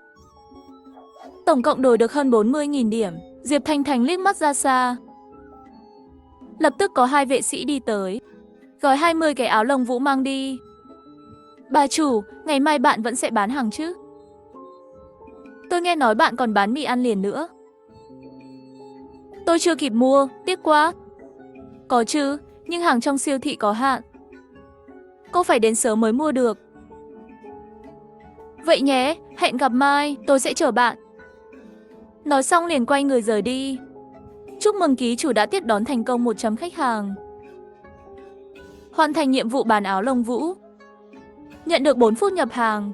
Tổng cộng đổi được hơn 40.000 điểm. Diệp Thanh Thanh liếc mắt ra xa. Lập tức có hai vệ sĩ đi tới, gói 20 cái áo lông vũ mang đi. Bà chủ, ngày mai bạn vẫn sẽ bán hàng chứ? Tôi nghe nói bạn còn bán mì ăn liền nữa. Tôi chưa kịp mua, tiếc quá. Có chứ, nhưng hàng trong siêu thị có hạn. Cô phải đến sớm mới mua được. Vậy nhé, hẹn gặp mai, tôi sẽ chở bạn. Nói xong liền quay người rời đi. Chúc mừng ký chủ đã tiếp đón thành công 100 khách hàng. Hoàn thành nhiệm vụ bán áo lông vũ. Nhận được 4 phút nhập hàng.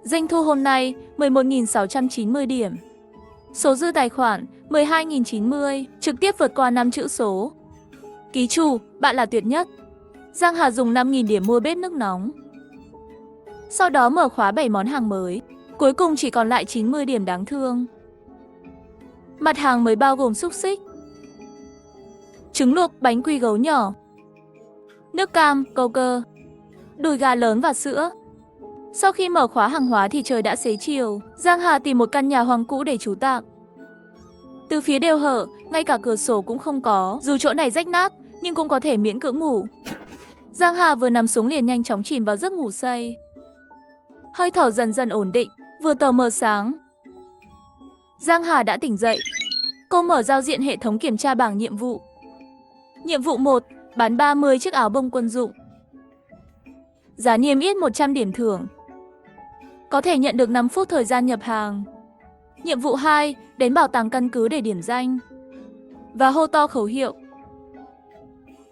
Doanh thu hôm nay 11.690 điểm. Số dư tài khoản 12.090, trực tiếp vượt qua 5 chữ số. Ký chủ, bạn là tuyệt nhất. Giang Hà dùng 5.000 điểm mua bếp nước nóng. Sau đó mở khóa 7 món hàng mới. Cuối cùng chỉ còn lại 90 điểm đáng thương. Mặt hàng mới bao gồm xúc xích, trứng luộc, bánh quy gấu nhỏ, nước cam, câu cơ, đùi gà lớn và sữa. Sau khi mở khóa hàng hóa thì trời đã xế chiều. Giang Hà tìm một căn nhà hoang cũ để trú tạm. Từ phía đều hở, ngay cả cửa sổ cũng không có. Dù chỗ này rách nát, nhưng cũng có thể miễn cưỡng ngủ. Giang Hà vừa nằm xuống liền nhanh chóng chìm vào giấc ngủ say. Hơi thở dần dần ổn định, vừa tờ mờ sáng. Giang Hà đã tỉnh dậy. Cô mở giao diện hệ thống kiểm tra bảng nhiệm vụ. Nhiệm vụ 1, bán 30 chiếc áo bông quân dụng. Giá niêm yết 100 điểm thưởng. Có thể nhận được 5 phút thời gian nhập hàng. Nhiệm vụ 2, đến bảo tàng căn cứ để điểm danh và hô to khẩu hiệu.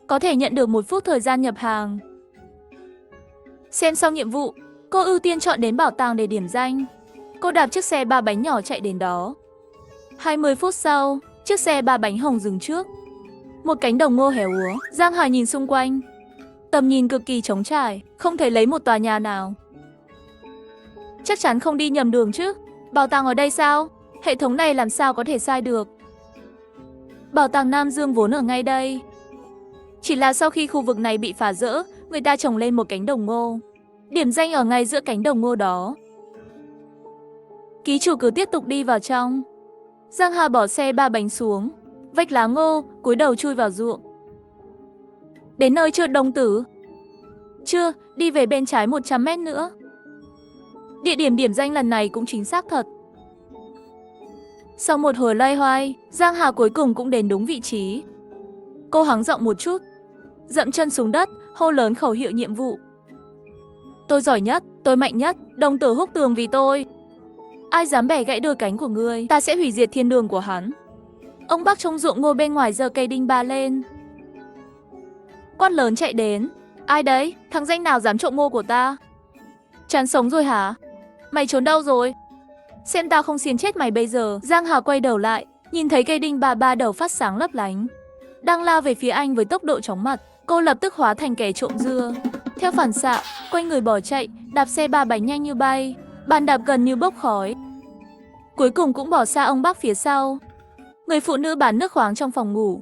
Có thể nhận được 1 phút thời gian nhập hàng. Xem xong nhiệm vụ, cô ưu tiên chọn đến bảo tàng để điểm danh. Cô đạp chiếc xe ba bánh nhỏ chạy đến đó. 20 phút sau, chiếc xe ba bánh hồng dừng trước. Một cánh đồng ngô héo úa. Giang Hà nhìn xung quanh. Tầm nhìn cực kỳ trống trải, không thấy lấy một tòa nhà nào. Chắc chắn không đi nhầm đường chứ. Bảo tàng ở đây sao? Hệ thống này làm sao có thể sai được? Bảo tàng Nam Dương vốn ở ngay đây. Chỉ là sau khi khu vực này bị phá rỡ, người ta trồng lên một cánh đồng ngô. Điểm danh ở ngay giữa cánh đồng ngô đó. Ký chủ cứ tiếp tục đi vào trong. Giang Hà bỏ xe ba bánh xuống, vách lá ngô, cúi đầu chui vào ruộng. Đến nơi chưa đồng tử? Chưa, đi về bên trái 100 mét nữa. Địa điểm điểm danh lần này cũng chính xác thật. Sau một hồi loay hoay, Giang Hà cuối cùng cũng đến đúng vị trí. Cô hắng giọng một chút, dậm chân xuống đất, hô lớn khẩu hiệu nhiệm vụ. Tôi giỏi nhất, tôi mạnh nhất, đồng tử húc tường vì tôi. Ai dám bẻ gãy đôi cánh của ngươi, ta sẽ hủy diệt thiên đường của hắn. Ông bác trong ruộng ngô bên ngoài giơ cây đinh ba lên. Quát lớn chạy đến. Ai đấy, thằng danh nào dám trộm ngô của ta? Chán sống rồi hả? Mày trốn đâu rồi? Xem tao không xiên chết mày bây giờ. Giang Hà quay đầu lại, nhìn thấy cây đinh ba đầu phát sáng lấp lánh, đang lao về phía anh với tốc độ chóng mặt. Cô lập tức hóa thành kẻ trộm dưa. Theo phản xạ, quay người bỏ chạy, đạp xe ba bánh nhanh như bay, bàn đạp gần như bốc khói. Cuối cùng cũng bỏ xa ông bác phía sau. Người phụ nữ bán nước khoáng trong phòng ngủ.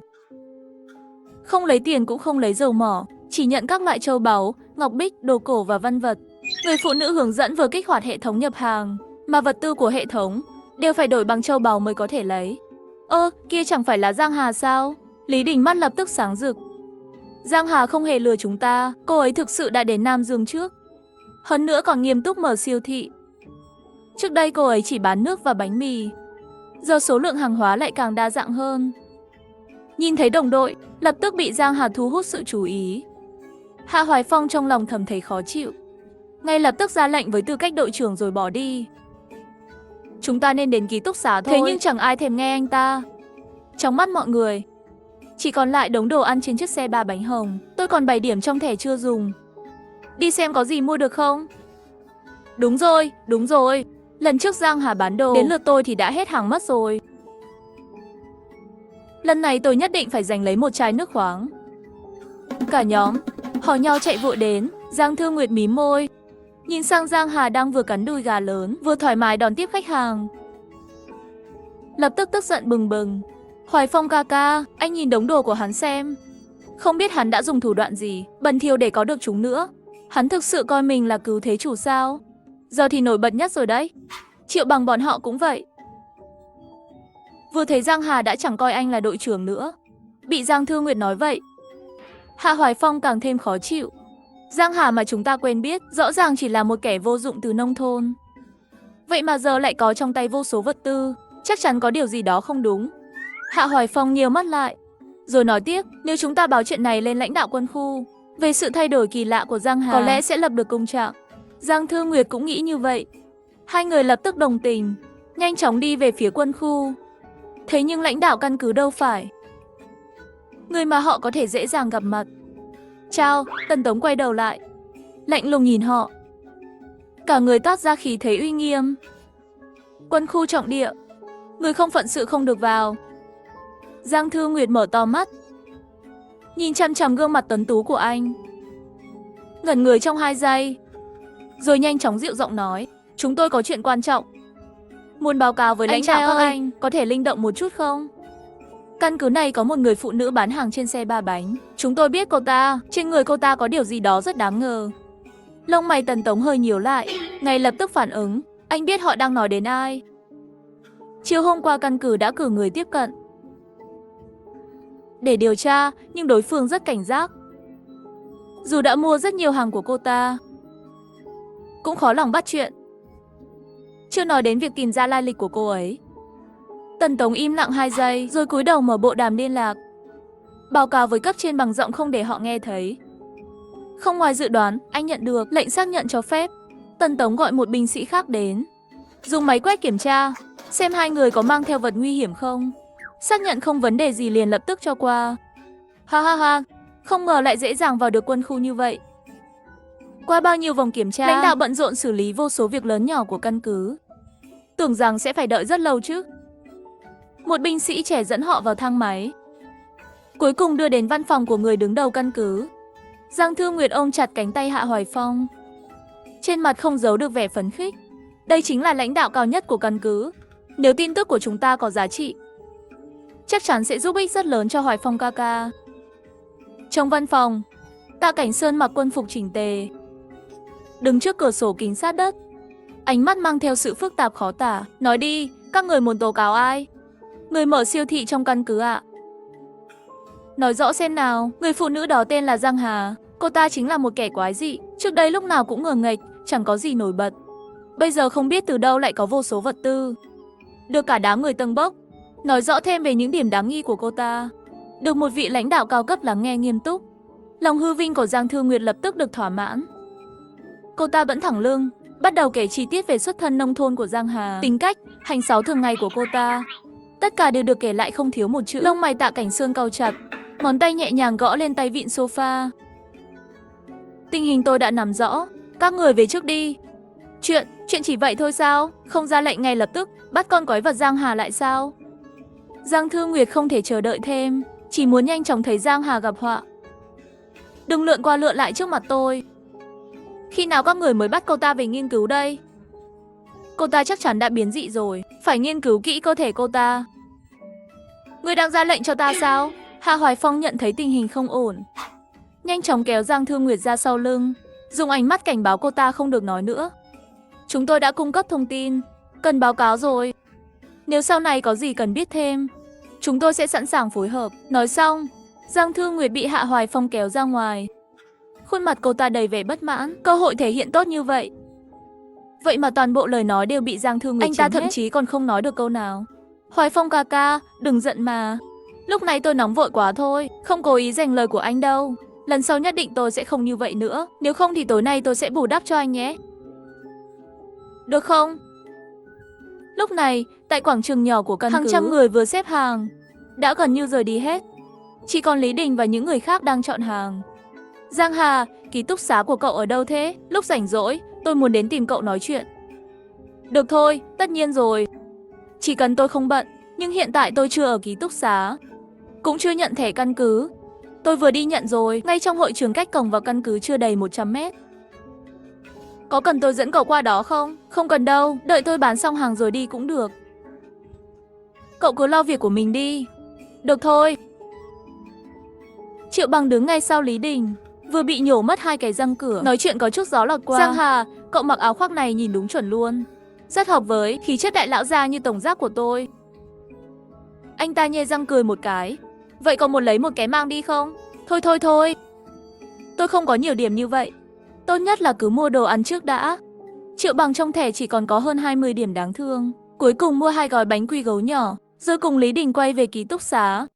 Không lấy tiền cũng không lấy dầu mỏ, chỉ nhận các loại châu báu, ngọc bích, đồ cổ và văn vật. Người phụ nữ hướng dẫn vừa kích hoạt hệ thống nhập hàng, mà vật tư của hệ thống đều phải đổi bằng châu báu mới có thể lấy. Kia chẳng phải là Giang Hà sao? Lý Đình mắt lập tức sáng rực. Giang Hà không hề lừa chúng ta, cô ấy thực sự đã đến Nam Dương trước. Hơn nữa còn nghiêm túc mở siêu thị. Trước đây cô ấy chỉ bán nước và bánh mì, giờ số lượng hàng hóa lại càng đa dạng hơn. Nhìn thấy đồng đội, lập tức bị Giang Hà thu hút sự chú ý. Hạ Hoài Phong trong lòng thầm thấy khó chịu, ngay lập tức ra lệnh với tư cách đội trưởng rồi bỏ đi. Chúng ta nên đến ký túc xá thôi. Thế nhưng chẳng ai thèm nghe anh ta. Trong mắt mọi người, chỉ còn lại đống đồ ăn trên chiếc xe ba bánh hồng. Tôi còn 7 điểm trong thẻ chưa dùng. Đi xem có gì mua được không? Đúng rồi. Lần trước Giang Hà bán đồ, đến lượt tôi thì đã hết hàng mất rồi. Lần này tôi nhất định phải giành lấy một chai nước khoáng. Cả nhóm hò nhau chạy vội đến. Giang Thư Nguyệt mím môi, nhìn sang Giang Hà đang vừa cắn đùi gà lớn, vừa thoải mái đón tiếp khách hàng. Lập tức tức giận bừng bừng. Hoài Phong ca ca, anh nhìn đống đồ của hắn xem. Không biết hắn đã dùng thủ đoạn gì bẩn thỉu để có được chúng nữa. Hắn thực sự coi mình là cứu thế chủ sao? Giờ thì nổi bật nhất rồi đấy. Triệu Bằng bọn họ cũng vậy. Vừa thấy Giang Hà đã chẳng coi anh là đội trưởng nữa. Bị Giang Thư Nguyệt nói vậy, Hạ Hoài Phong càng thêm khó chịu. Giang Hà mà chúng ta quen biết rõ ràng chỉ là một kẻ vô dụng từ nông thôn, vậy mà giờ lại có trong tay vô số vật tư, chắc chắn có điều gì đó không đúng. Hạ Hoài Phong nhíu mắt lại, rồi nói tiếp, nếu chúng ta báo chuyện này lên lãnh đạo quân khu về sự thay đổi kỳ lạ của Giang Hà, có lẽ sẽ lập được công trạng. Giang Thư Nguyệt cũng nghĩ như vậy. Hai người lập tức đồng tình, nhanh chóng đi về phía quân khu. Thế nhưng lãnh đạo căn cứ đâu phải người mà họ có thể dễ dàng gặp mặt. Chào, Tần Tống quay đầu lại, lạnh lùng nhìn họ. Cả người toát ra khí thế uy nghiêm. Quân khu trọng địa, người không phận sự không được vào. Giang Thư Nguyệt mở to mắt, nhìn chằm chằm gương mặt tuấn tú của anh, ngẩn người trong 2 giây, rồi nhanh chóng dịu giọng nói, chúng tôi có chuyện quan trọng muốn báo cáo với lãnh đạo các anh, có thể linh động một chút không? Căn cứ này có một người phụ nữ bán hàng trên xe ba bánh. Chúng tôi biết cô ta, trên người cô ta có điều gì đó rất đáng ngờ. Lông mày Tần Tống hơi nhíu lại, ngay lập tức phản ứng, anh biết họ đang nói đến ai. Chiều hôm qua căn cứ đã cử người tiếp cận để điều tra, nhưng đối phương rất cảnh giác. Dù đã mua rất nhiều hàng của cô ta, cũng khó lòng bắt chuyện. Chưa nói đến việc tìm ra lai lịch của cô ấy. Tần Tống im lặng 2 giây, rồi cúi đầu mở bộ đàm liên lạc, báo cáo với cấp trên bằng giọng không để họ nghe thấy. Không ngoài dự đoán, anh nhận được lệnh xác nhận cho phép. Tần Tống gọi một binh sĩ khác đến, dùng máy quét kiểm tra, xem 2 người có mang theo vật nguy hiểm không. Xác nhận không vấn đề gì liền lập tức cho qua. Ha, không ngờ lại dễ dàng vào được quân khu như vậy. Qua bao nhiêu vòng kiểm tra, lãnh đạo bận rộn xử lý vô số việc lớn nhỏ của căn cứ, tưởng rằng sẽ phải đợi rất lâu chứ. Một binh sĩ trẻ dẫn họ vào thang máy, cuối cùng đưa đến văn phòng của người đứng đầu căn cứ. Giang Thư Nguyệt ôm chặt cánh tay Hạ Hoài Phong, trên mặt không giấu được vẻ phấn khích. Đây chính là lãnh đạo cao nhất của căn cứ. Nếu tin tức của chúng ta có giá trị, chắc chắn sẽ giúp ích rất lớn cho Hoài Phong ca ca. Trong văn phòng, Tạ Cảnh Sơn mặc quân phục chỉnh tề, đứng trước cửa sổ kính sát đất, ánh mắt mang theo sự phức tạp khó tả. Nói đi, các người muốn tố cáo ai? Người mở siêu thị trong căn cứ ạ? Nói rõ xem nào, người phụ nữ đó tên là Giang Hà. Cô ta chính là một kẻ quái dị, trước đây lúc nào cũng ngờ nghệch, chẳng có gì nổi bật. Bây giờ không biết từ đâu lại có vô số vật tư, được cả đám người tâng bốc. Nói rõ thêm về những điểm đáng nghi của cô ta. Được một vị lãnh đạo cao cấp lắng nghe nghiêm túc. Lòng hư vinh của Giang Thư Nguyệt lập tức được thỏa mãn. Cô ta vẫn thẳng lưng, bắt đầu kể chi tiết về xuất thân nông thôn của Giang Hà, tính cách, hành sáu thường ngày của cô ta. Tất cả đều được kể lại không thiếu một chữ. Lông mày Tạ Cảnh Sương cau chặt, ngón tay nhẹ nhàng gõ lên tay vịn sofa. Tình hình tôi đã nắm rõ, các người về trước đi. Chuyện chỉ vậy thôi sao? Không ra lệnh ngay lập tức, bắt con quái vật Giang Hà lại sao? Giang Thư Nguyệt không thể chờ đợi thêm, chỉ muốn nhanh chóng thấy Giang Hà gặp họa. Đừng lượn qua lượn lại trước mặt tôi. Khi nào các người mới bắt cô ta về nghiên cứu đây? Cô ta chắc chắn đã biến dị rồi, phải nghiên cứu kỹ cơ thể cô ta. Người đang ra lệnh cho ta sao? Hạ Hoài Phong nhận thấy tình hình không ổn, nhanh chóng kéo Giang Thư Nguyệt ra sau lưng, dùng ánh mắt cảnh báo cô ta không được nói nữa. Chúng tôi đã cung cấp thông tin, cần báo cáo rồi. Nếu sau này có gì cần biết thêm, chúng tôi sẽ sẵn sàng phối hợp. Nói xong, Giang Thư Nguyệt bị Hạ Hoài Phong kéo ra ngoài. Khuôn mặt cô ta đầy vẻ bất mãn, cơ hội thể hiện tốt như vậy. Vậy mà toàn bộ lời nói đều bị Giang Thư Nguyệt chiếm hết. Anh ta thậm chí còn không nói được câu nào. Hoài Phong ca ca, đừng giận mà. Lúc này tôi nóng vội quá thôi, không cố ý giành lời của anh đâu. Lần sau nhất định tôi sẽ không như vậy nữa, nếu không thì tối nay tôi sẽ bù đắp cho anh nhé. Được không? Lúc này, tại quảng trường nhỏ của căn cứ, hàng trăm người vừa xếp hàng, đã gần như rời đi hết. Chỉ còn Lý Đình và những người khác đang chọn hàng. Giang Hà, ký túc xá của cậu ở đâu thế? Lúc rảnh rỗi, tôi muốn đến tìm cậu nói chuyện. Được thôi, tất nhiên rồi. Chỉ cần tôi không bận, nhưng hiện tại tôi chưa ở ký túc xá, cũng chưa nhận thẻ căn cứ. Tôi vừa đi nhận rồi, ngay trong hội trường cách cổng vào căn cứ chưa đầy 100 mét. Có cần tôi dẫn cậu qua đó không? Không cần đâu, đợi tôi bán xong hàng rồi đi cũng được. Cậu cứ lo việc của mình đi. Được thôi. Triệu Bằng đứng ngay sau Lý Đình, vừa bị nhổ mất 2 cái răng cửa, nói chuyện có chút gió lọt qua. Giang Hà, cậu mặc áo khoác này nhìn đúng chuẩn luôn, rất hợp với khí chất đại lão gia như tổng giáp của tôi. Anh ta nhe răng cười một cái. Vậy cậu muốn lấy một cái mang đi không? Thôi. Tôi không có nhiều điểm như vậy. Tốt nhất là cứ mua đồ ăn trước đã. Triệu Bằng trong thẻ chỉ còn có hơn 20 điểm đáng thương. Cuối cùng mua 2 gói bánh quy gấu nhỏ, rồi cùng Lý Đình quay về ký túc xá.